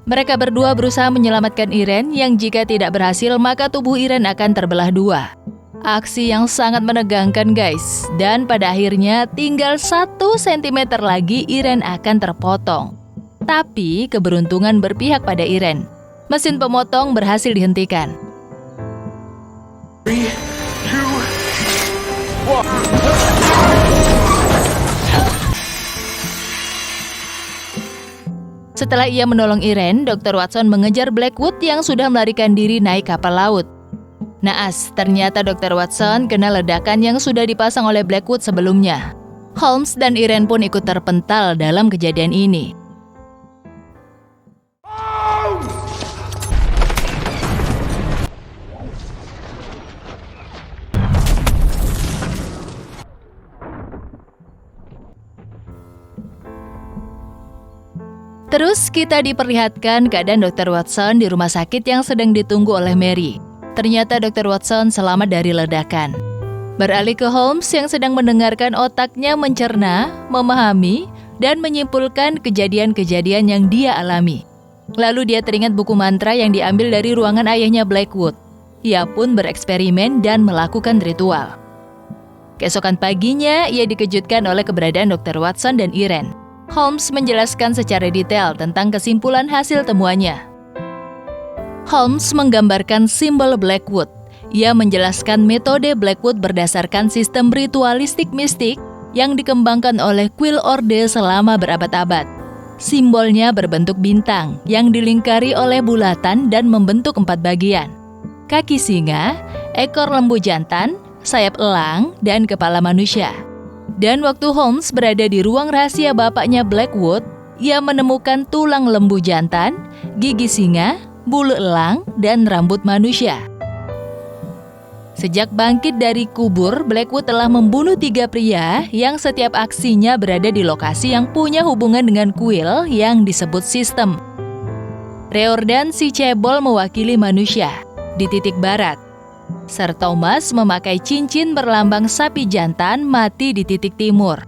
Mereka berdua berusaha menyelamatkan Irene yang jika tidak berhasil maka tubuh Irene akan terbelah dua. Aksi yang sangat menegangkan guys, dan pada akhirnya tinggal 1 cm lagi Irene akan terpotong. Tapi keberuntungan berpihak pada Irene. Mesin pemotong berhasil dihentikan. 3, 2, 1. Setelah ia menolong Irene, Dr. Watson mengejar Blackwood yang sudah melarikan diri naik kapal laut. Naas, ternyata Dr. Watson kena ledakan yang sudah dipasang oleh Blackwood sebelumnya. Holmes dan Irene pun ikut terpental dalam kejadian ini. Terus kita diperlihatkan keadaan Dr. Watson di rumah sakit yang sedang ditunggu oleh Mary. Ternyata Dr. Watson selamat dari ledakan. Beralih ke Holmes yang sedang mendengarkan otaknya mencerna, memahami, dan menyimpulkan kejadian-kejadian yang dia alami. Lalu dia teringat buku mantra yang diambil dari ruangan ayahnya Blackwood. Ia pun bereksperimen dan melakukan ritual. Keesokan paginya, ia dikejutkan oleh keberadaan Dr. Watson dan Irene. Holmes menjelaskan secara detail tentang kesimpulan hasil temuannya. Holmes menggambarkan simbol Blackwood. Ia menjelaskan metode Blackwood berdasarkan sistem ritualistik mistik yang dikembangkan oleh Quill Orde selama berabad-abad. Simbolnya berbentuk bintang yang dilingkari oleh bulatan dan membentuk 4 bagian. Kaki singa, ekor lembu jantan, sayap elang, dan kepala manusia. Dan waktu Holmes berada di ruang rahasia bapaknya Blackwood, ia menemukan tulang lembu jantan, gigi singa, bulu elang, dan rambut manusia. Sejak bangkit dari kubur, Blackwood telah membunuh 3 pria yang setiap aksinya berada di lokasi yang punya hubungan dengan kuil yang disebut sistem. Riordan si cebol mewakili manusia di titik barat. Sir Thomas memakai cincin berlambang sapi jantan mati di titik timur.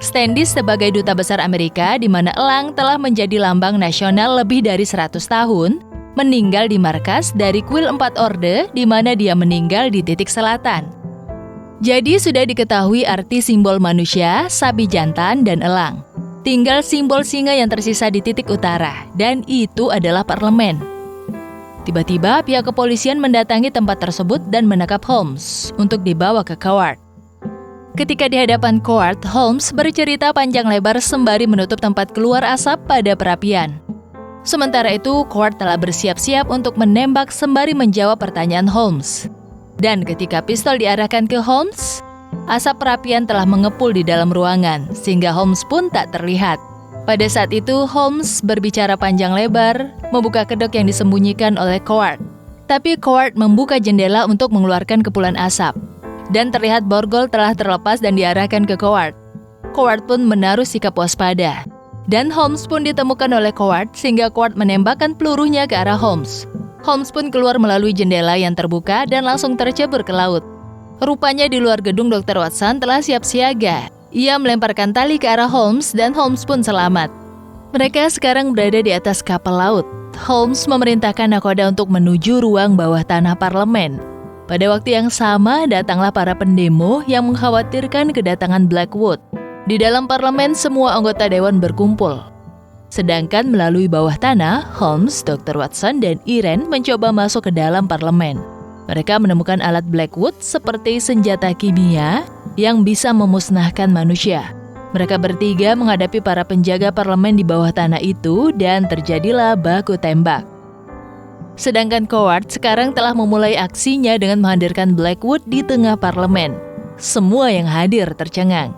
Standish sebagai duta besar Amerika di mana elang telah menjadi lambang nasional lebih dari 100 tahun, meninggal di markas dari Kuil 4 Orde di mana dia meninggal di titik selatan. Jadi sudah diketahui arti simbol manusia, sapi jantan, dan elang. Tinggal simbol singa yang tersisa di titik utara, dan itu adalah parlemen. Tiba-tiba pihak kepolisian mendatangi tempat tersebut dan menangkap Holmes untuk dibawa ke Coward. Ketika di hadapan Coward, Holmes bercerita panjang lebar sembari menutup tempat keluar asap pada perapian. Sementara itu, Coward telah bersiap-siap untuk menembak sembari menjawab pertanyaan Holmes. Dan ketika pistol diarahkan ke Holmes, asap perapian telah mengepul di dalam ruangan, sehingga Holmes pun tak terlihat. Pada saat itu, Holmes berbicara panjang lebar, membuka kedok yang disembunyikan oleh Coward. Tapi Coward membuka jendela untuk mengeluarkan kepulan asap. Dan terlihat borgol telah terlepas dan diarahkan ke Coward. Coward pun menaruh sikap waspada. Dan Holmes pun ditemukan oleh Coward sehingga Coward menembakkan pelurunya ke arah Holmes. Holmes pun keluar melalui jendela yang terbuka dan langsung tercebur ke laut. Rupanya di luar gedung Dr. Watson telah siap siaga. Ia melemparkan tali ke arah Holmes dan Holmes pun selamat. Mereka sekarang berada di atas kapal laut. Holmes memerintahkan nakoda untuk menuju ruang bawah tanah parlemen. Pada waktu yang sama, datanglah para pendemo yang mengkhawatirkan kedatangan Blackwood. Di dalam parlemen, semua anggota dewan berkumpul. Sedangkan melalui bawah tanah, Holmes, Dr. Watson, dan Irene mencoba masuk ke dalam parlemen. Mereka menemukan alat Blackwood seperti senjata kimia yang bisa memusnahkan manusia. Mereka bertiga menghadapi para penjaga parlemen di bawah tanah itu dan terjadilah baku tembak. Sedangkan Coward sekarang telah memulai aksinya dengan menghadirkan Blackwood di tengah parlemen. Semua yang hadir tercengang.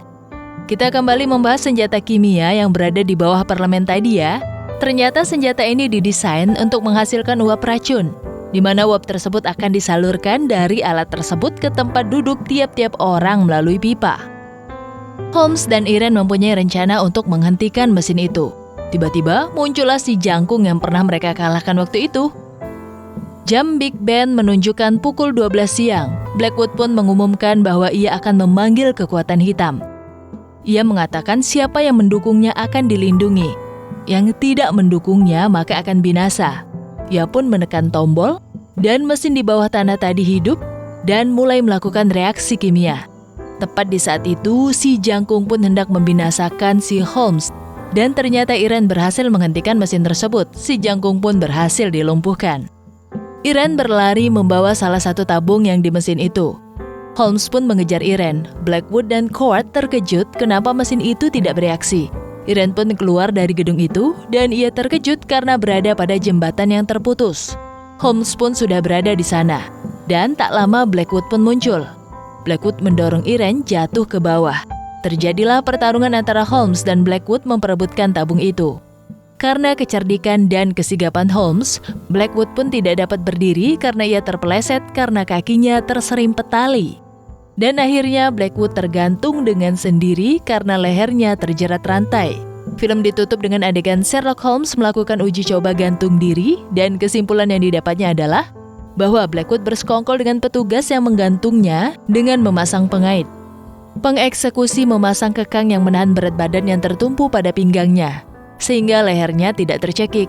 Kita kembali membahas senjata kimia yang berada di bawah parlemen tadi ya. Ternyata senjata ini didesain untuk menghasilkan uap racun, di mana uap tersebut akan disalurkan dari alat tersebut ke tempat duduk tiap-tiap orang melalui pipa. Holmes dan Irene mempunyai rencana untuk menghentikan mesin itu. Tiba-tiba muncullah si jangkung yang pernah mereka kalahkan waktu itu. Jam Big Ben menunjukkan pukul 12 siang. Blackwood pun mengumumkan bahwa ia akan memanggil kekuatan hitam. Ia mengatakan siapa yang mendukungnya akan dilindungi. yang tidak mendukungnya maka akan binasa. Ia pun menekan tombol dan mesin di bawah tanah tadi hidup dan mulai melakukan reaksi kimia. Tepat di saat itu, si jangkung pun hendak membinasakan si Holmes. Dan ternyata Irene berhasil menghentikan mesin tersebut. Si jangkung pun berhasil dilumpuhkan. Irene berlari membawa salah satu tabung yang di mesin itu. Holmes pun mengejar Irene. Blackwood dan Court terkejut kenapa mesin itu tidak bereaksi. Irene pun keluar dari gedung itu dan ia terkejut karena berada pada jembatan yang terputus. Holmes pun sudah berada di sana. Dan tak lama Blackwood pun muncul. Blackwood mendorong Irene jatuh ke bawah. Terjadilah pertarungan antara Holmes dan Blackwood memperebutkan tabung itu. Karena kecerdikan dan kesigapan Holmes, Blackwood pun tidak dapat berdiri karena ia terpeleset karena kakinya terserimpet tali. Dan akhirnya Blackwood tergantung dengan sendiri karena lehernya terjerat rantai. Film ditutup dengan adegan Sherlock Holmes melakukan uji coba gantung diri dan kesimpulan yang didapatnya adalah bahwa Blackwood bersekongkol dengan petugas yang menggantungnya dengan memasang pengait. Pengeksekusi memasang kekang yang menahan berat badan yang tertumpu pada pinggangnya, sehingga lehernya tidak tercekik,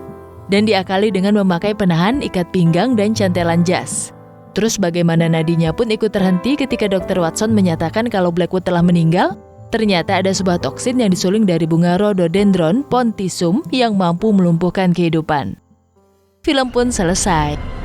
dan diakali dengan memakai penahan ikat pinggang dan cantelan jas. Terus bagaimana nadinya pun ikut terhenti ketika Dr. Watson menyatakan kalau Blackwood telah meninggal. Ternyata ada sebuah toksin yang disuling dari bunga Rhododendron ponticum yang mampu melumpuhkan kehidupan. Film pun selesai.